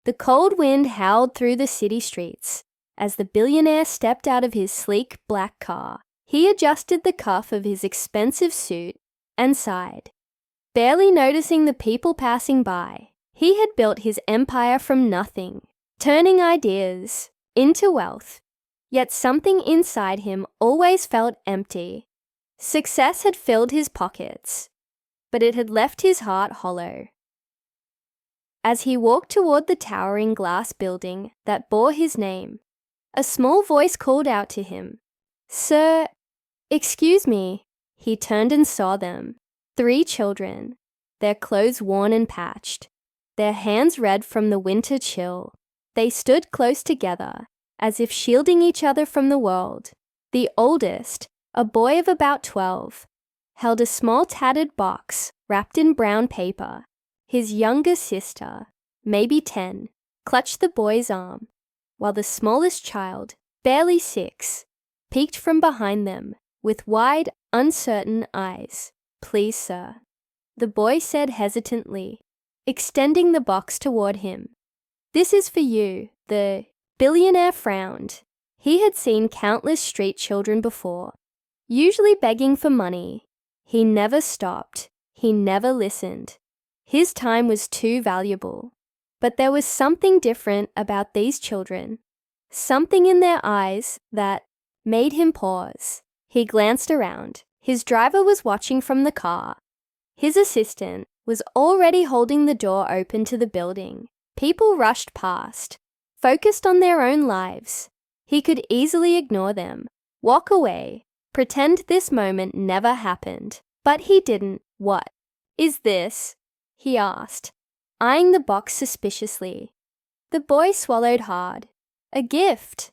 The cold wind howled through the city streets as the billionaire stepped out of his sleek black car. He adjusted the cuff of his expensive suit and sighed. Barely noticing the people passing by, he had built his empire from nothing, turning ideas into wealth. Yet something inside him always felt empty. Success had filled his pockets, but it had left his heart hollow. As he walked toward the towering glass building that bore his name, a small voice called out to him, "Sir, excuse me." He turned and saw them, 3 children, their clothes worn and patched, their hands red from the winter chill. They stood close together, as if shielding each other from the world. The oldest, a boy of about 12, held a small tattered box wrapped in brown paper. His younger sister, maybe 10, clutched the boy's arm, while the smallest child, barely 6, peeked from behind them with wide, uncertain eyes. "Please, sir," the boy said hesitantly, extending the box toward him. "This is for you." The billionaire frowned. He had seen countless street children before, usually begging for money. He never stopped. He never listened. His time was too valuable. But there was something different about these children, something in their eyes that made him pause. He glanced around. His driver was watching from the car. His assistant was already holding the door open to the building. People rushed past, focused on their own lives. He could easily ignore them, walk away, pretend this moment never happened. But he didn't. "What is this?" he asked, eyeing the box suspiciously. The boy swallowed hard. "A gift."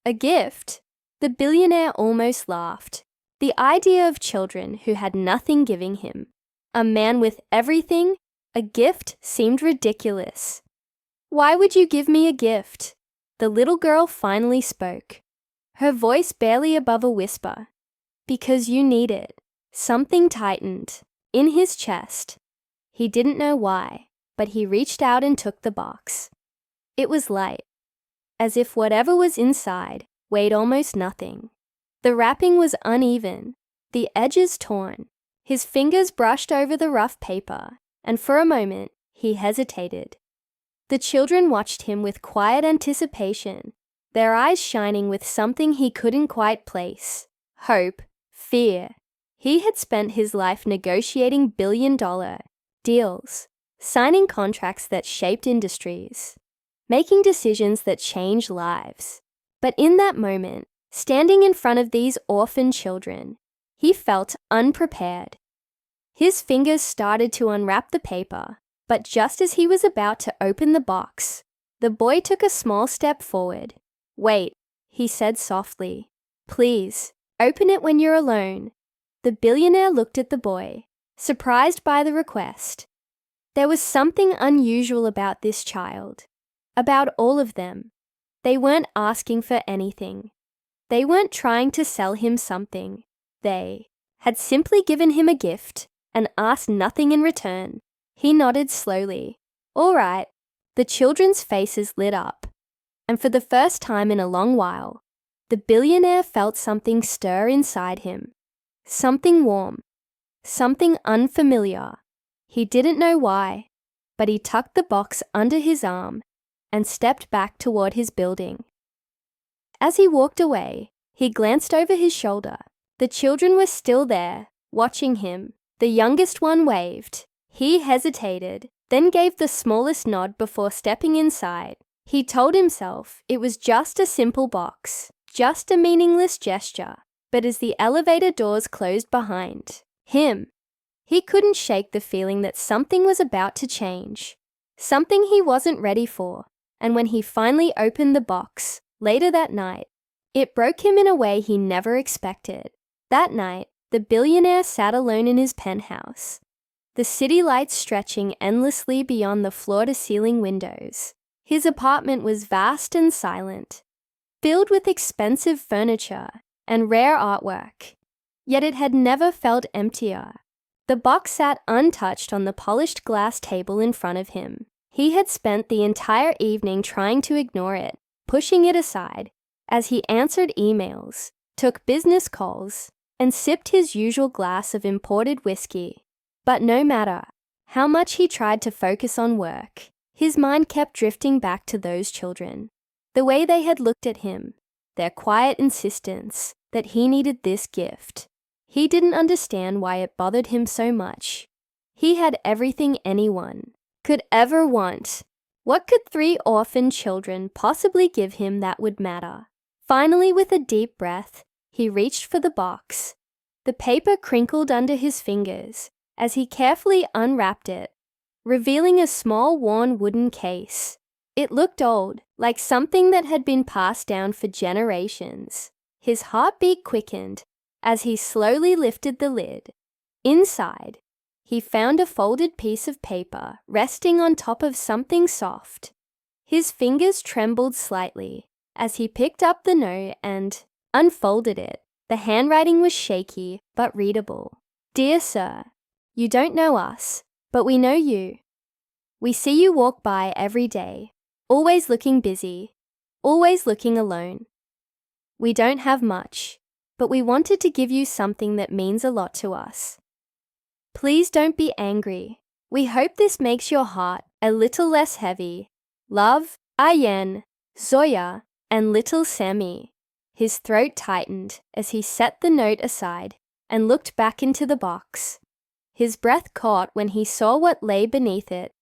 "A gift?" The billionaire almost laughed. The idea of children who had nothing giving him, a man with everything, a gift seemed ridiculous. "Why would you give me a gift?" The little girl finally spoke, her voice barely above a whisper. "Because you need it." Something tightened in his chest. He didn't know why, but he reached out and took the box. It was light, as if whatever was inside weighed almost nothing. The wrapping was uneven, the edges torn. His fingers brushed over the rough paper, and for a moment he hesitated. The children watched him with quiet anticipation, their eyes shining with something he couldn't quite place. Hope, fear. He had spent his life negotiating billion-dollar deals, signing contracts that shaped industries, making decisions that changed lives. But in that moment, standing in front of these orphan children, he felt unprepared. His fingers started to unwrap the paper, but just as he was about to open the box, the boy took a small step forward. "Wait," he said softly. "Please, open it when you're alone." The billionaire looked at the boy, surprised by the request. There was something unusual about this child, about all of them. They weren't asking for anything. They weren't trying to sell him something. They had simply given him a gift and asked nothing in return. He nodded slowly. "All right." The children's faces lit up, and for the first time in a long while, the billionaire felt something stir inside him. Something warm, something unfamiliar. He didn't know why, but he tucked the box under his arm and stepped back toward his building. As he walked away, he glanced over his shoulder. The children were still there, watching him. The youngest one waved. He hesitated, then gave the smallest nod before stepping inside. He told himself it was just a simple box, just a meaningless gesture. But as the elevator doors closed behind him, he couldn't shake the feeling that something was about to change, something he wasn't ready for. And when he finally opened the box, later that night, it broke him in a way he never expected. That night, the billionaire sat alone in his penthouse, the city lights stretching endlessly beyond the floor-to-ceiling windows. His apartment was vast and silent, filled with expensive furniture and rare artwork, yet it had never felt emptier. The box sat untouched on the polished glass table in front of him. He had spent the entire evening trying to ignore it, pushing it aside, as he answered emails, took business calls, and sipped his usual glass of imported whiskey. But no matter how much he tried to focus on work, his mind kept drifting back to those children. The way they had looked at him, their quiet insistence that he needed this gift. He didn't understand why it bothered him so much. He had everything anyone could ever want. What could 3 orphaned children possibly give him that would matter? Finally, with a deep breath, he reached for the box. The paper crinkled under his fingers as he carefully unwrapped it, revealing a small worn wooden case. It looked old, like something that had been passed down for generations. His heartbeat quickened as he slowly lifted the lid. Inside, he found a folded piece of paper resting on top of something soft. His fingers trembled slightly as he picked up the note and unfolded it. The handwriting was shaky but readable. "Dear Sir, you don't know us, but we know you. We see you walk by every day, always looking busy, always looking alone. We don't have much, but we wanted to give you something that means a lot to us. Please don't be angry. We hope this makes your heart a little less heavy. Love, Ayen, Zoya, and little Sammy." His throat tightened as he set the note aside and looked back into the box. His breath caught when he saw what lay beneath it,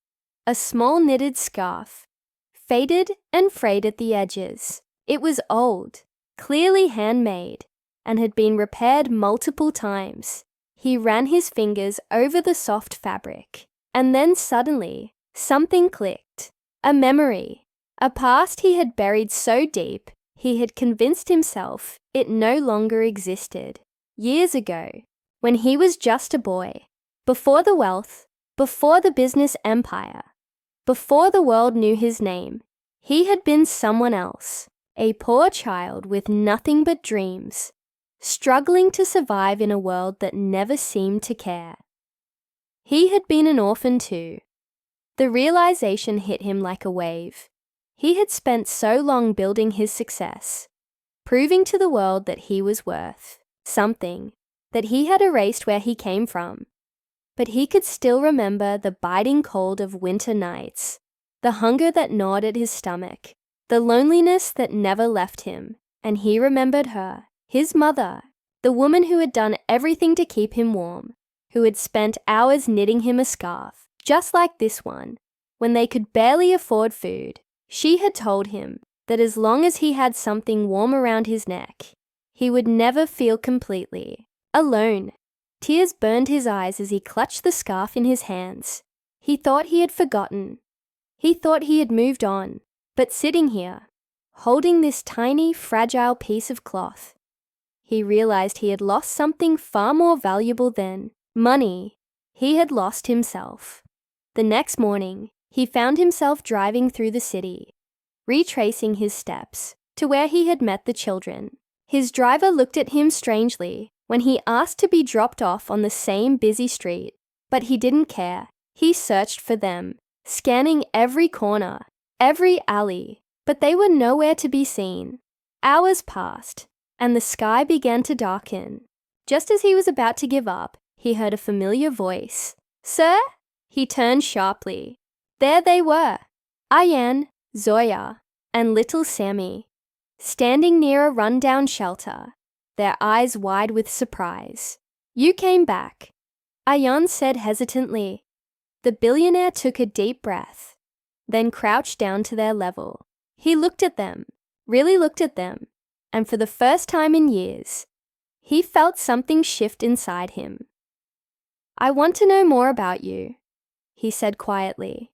a small knitted scarf, faded and frayed at the edges. It was old, clearly handmade, and had been repaired multiple times. He ran his fingers over the soft fabric, and then suddenly, something clicked. A memory, a past he had buried so deep, he had convinced himself it no longer existed. Years ago, when he was just a boy, before the wealth, before the business empire, before the world knew his name, he had been someone else, a poor child with nothing but dreams, struggling to survive in a world that never seemed to care. He had been an orphan too. The realization hit him like a wave. He had spent so long building his success, proving to the world that he was worth something, that he had erased where he came from. But he could still remember the biting cold of winter nights, the hunger that gnawed at his stomach, the loneliness that never left him, and he remembered her, his mother, the woman who had done everything to keep him warm, who had spent hours knitting him a scarf, just like this one, when they could barely afford food. She had told him that as long as he had something warm around his neck, he would never feel completely alone. Tears burned his eyes as he clutched the scarf in his hands. He thought he had forgotten. He thought he had moved on. But sitting here, holding this tiny, fragile piece of cloth, he realized he had lost something far more valuable than money. He had lost himself. The next morning, he found himself driving through the city, retracing his steps to where he had met the children. His driver looked at him strangely when he asked to be dropped off on the same busy street, but he didn't care. He searched for them, scanning every corner, every alley, but they were nowhere to be seen. Hours passed, and the sky began to darken. Just as he was about to give up, he heard a familiar voice. "Sir?" He turned sharply. There they were, Ayan, Zoya, and little Sammy, standing near a rundown shelter, their eyes wide with surprise. "You came back," Ayan said hesitantly. The billionaire took a deep breath, then crouched down to their level. He looked at them, really looked at them, and for the first time in years, he felt something shift inside him. "I want to know more about you," he said quietly.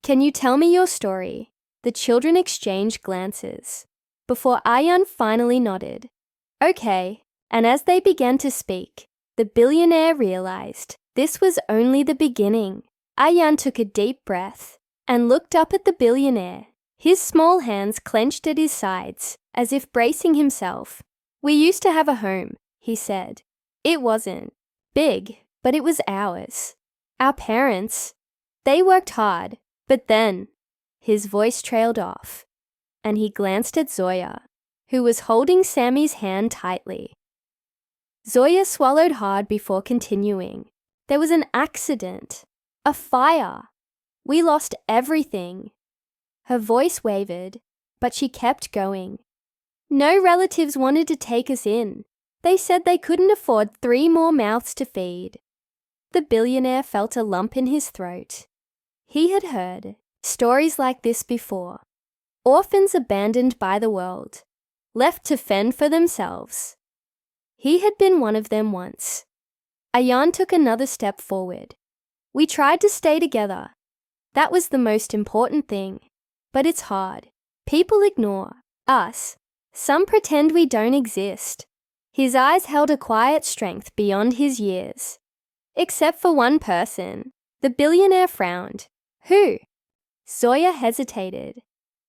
"Can you tell me your story?" The children exchanged glances, before Ayan finally nodded. "Okay," and as they began to speak, the billionaire realized this was only the beginning. Ayan took a deep breath and looked up at the billionaire, his small hands clenched at his sides, as if bracing himself. "We used to have a home," he said. "It wasn't big, but it was ours. Our parents, they worked hard, But then, his voice trailed off, and he glanced at Zoya, who was holding Sammy's hand tightly. Zoya swallowed hard before continuing. There was an accident. A fire. We lost everything. Her voice wavered, but she kept going. No relatives wanted to take us in. They said they couldn't afford 3 more mouths to feed. The billionaire felt a lump in his throat. He had heard stories like this before. Orphans abandoned by the world, left to fend for themselves. He had been one of them once. Ayan took another step forward. We tried to stay together. That was the most important thing. But it's hard. People ignore us. Some pretend we don't exist. His eyes held a quiet strength beyond his years. Except for one person. The billionaire frowned. Who? Zoya hesitated,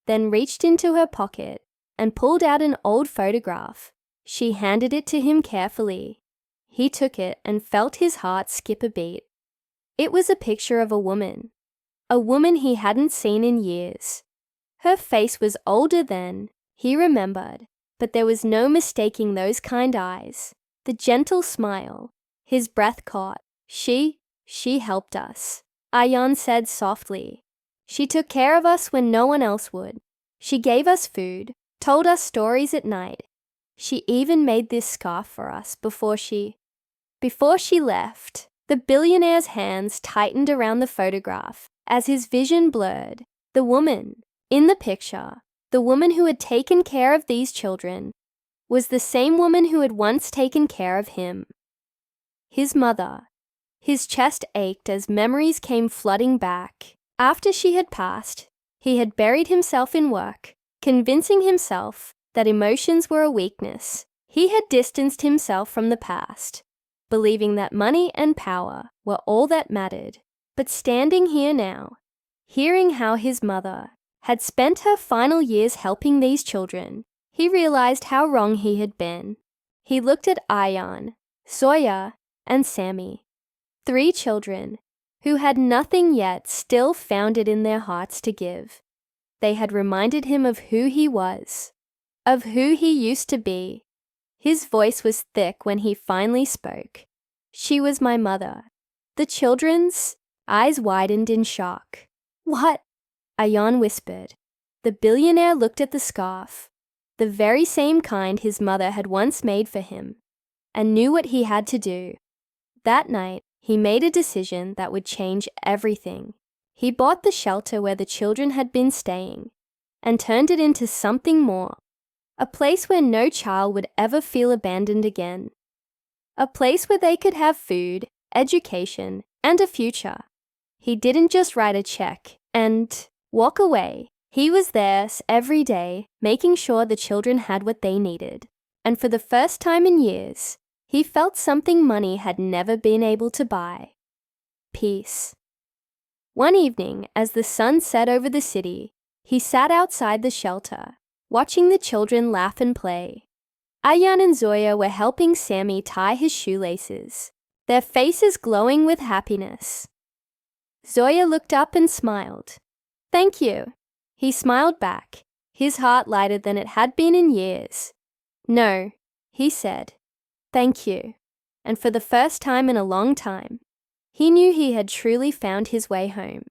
then reached into her pocket and pulled out an old photograph. She handed it to him carefully. He took it and felt his heart skip a beat. It was a picture of a woman he hadn't seen in years. Her face was older then, he remembered, but there was no mistaking those kind eyes, the gentle smile. His breath caught. She helped us, Ayan said softly. She took care of us when no one else would. She gave us food, told us stories at night. She even made this scarf for us before she left. The billionaire's hands tightened around the photograph as his vision blurred. The woman in the picture, the woman who had taken care of these children, was the same woman who had once taken care of him. His mother. His chest ached as memories came flooding back. After she had passed, he had buried himself in work, convincing himself that emotions were a weakness. He had distanced himself from the past, believing that money and power were all that mattered. But standing here now, hearing how his mother had spent her final years helping these children, he realized how wrong he had been. He looked at Ayan, Zoya, and Sammy, 3 children who had nothing yet still found it in their hearts to give. They had reminded him of who he was, of who he used to be. His voice was thick when he finally spoke. She was my mother. The children's eyes widened in shock. What? Ayan whispered. The billionaire looked at the scarf, the very same kind his mother had once made for him, and knew what he had to do. That night, he made a decision that would change everything. He bought the shelter where the children had been staying and turned it into something more. A place where no child would ever feel abandoned again. A place where they could have food, education, and a future. He didn't just write a check and walk away. He was there every day, making sure the children had what they needed. And for the first time in years, he felt something money had never been able to buy. Peace. One evening, as the sun set over the city, he sat outside the shelter, watching the children laugh and play. Ayan and Zoya were helping Sammy tie his shoelaces, their faces glowing with happiness. Zoya looked up and smiled. Thank you. He smiled back, his heart lighter than it had been in years. No, he said. Thank you. And for the first time in a long time, he knew he had truly found his way home.